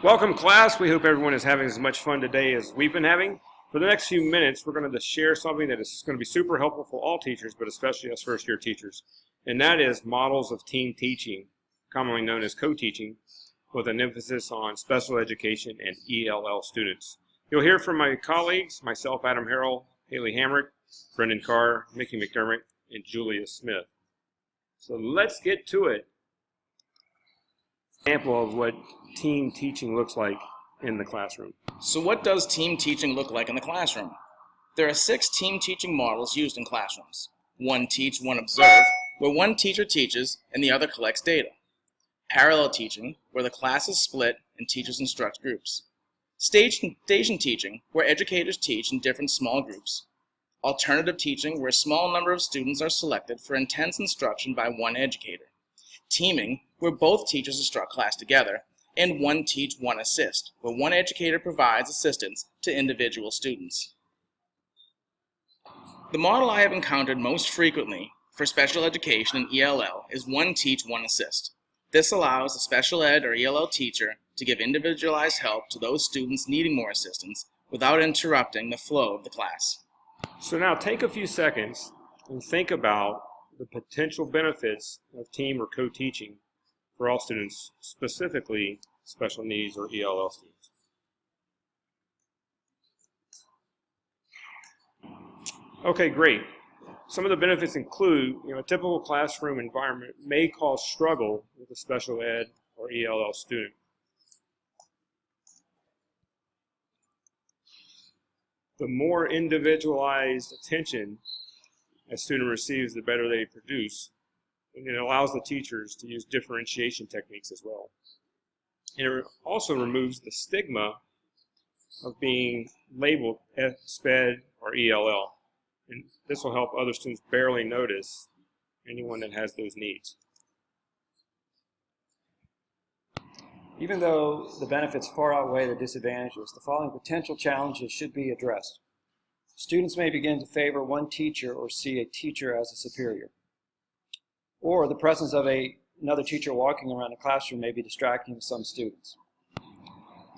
Welcome, class. We hope everyone is having as much fun today as we've been having. For the next few minutes, we're going to share something that is going to be super helpful for all teachers, but especially us first-year teachers, and that is models of team teaching, commonly known as co-teaching, with an emphasis on special education and ELL students. You'll hear from my colleagues, myself, Adam Harrell, Haley Hamrick, Brendan Carr, Mickey McDermott, and Julia Smith. So let's get to it. Example of what team teaching looks like in the classroom. So what does team teaching look like in the classroom? There are 6 team teaching models used in classrooms. One teach, one observe, where one teacher teaches and the other collects data. Parallel teaching, where the class is split and teachers instruct groups. Station teaching, where educators teach in different small groups. Alternative teaching, where a small number of students are selected for intense instruction by one educator. Teaming, where both teachers instruct class together, and one teach, one assist, where one educator provides assistance to individual students. The model I have encountered most frequently for special education and ELL is one teach, one assist. This allows a special ed or ELL teacher to give individualized help to those students needing more assistance without interrupting the flow of the class. So now take a few seconds and think about the potential benefits of team or co-teaching for all students, specifically special needs or ELL students. Okay, great. Some of the benefits include, a typical classroom environment may cause struggle with a special ed or ELL student. The more individualized attention a student receives, the better they produce. And it allows the teachers to use differentiation techniques as well. And it also removes the stigma of being labeled SPED or ELL. And this will help other students barely notice anyone that has those needs. Even though the benefits far outweigh the disadvantages, the following potential challenges should be addressed. Students may begin to favor one teacher or see a teacher as a superior. Or the presence of another teacher walking around the classroom may be distracting to some students.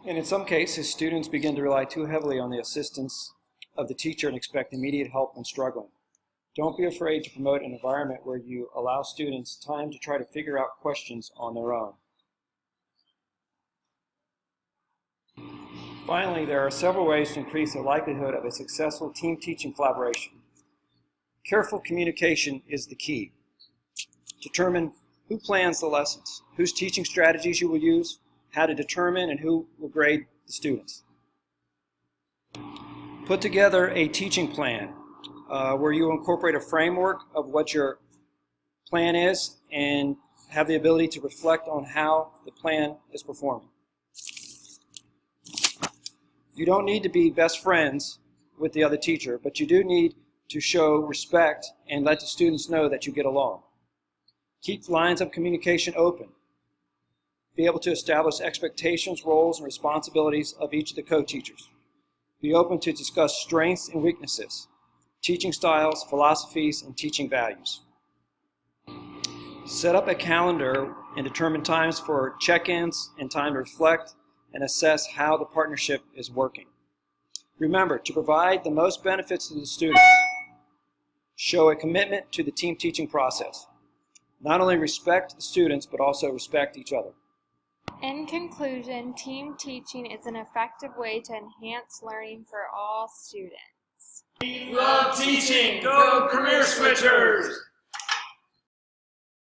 And in some cases, students begin to rely too heavily on the assistance of the teacher and expect immediate help when struggling. Don't be afraid to promote an environment where you allow students time to try to figure out questions on their own. Finally, there are several ways to increase the likelihood of a successful team teaching collaboration. Careful communication is the key. Determine who plans the lessons, whose teaching strategies you will use, how to determine and who will grade the students. Put together a teaching plan where you incorporate a framework of what your plan is and have the ability to reflect on how the plan is performing. You don't need to be best friends with the other teacher, but you do need to show respect and let the students know that you get along. Keep lines of communication open. Be able to establish expectations, roles, and responsibilities of each of the co-teachers. Be open to discuss strengths and weaknesses, teaching styles, philosophies, and teaching values. Set up a calendar and determine times for check-ins and time to reflect and assess how the partnership is working. Remember, to provide the most benefits to the students, show a commitment to the team teaching process. Not only respect the students, but also respect each other. In conclusion, team teaching is an effective way to enhance learning for all students. We love teaching! Go Career Switchers!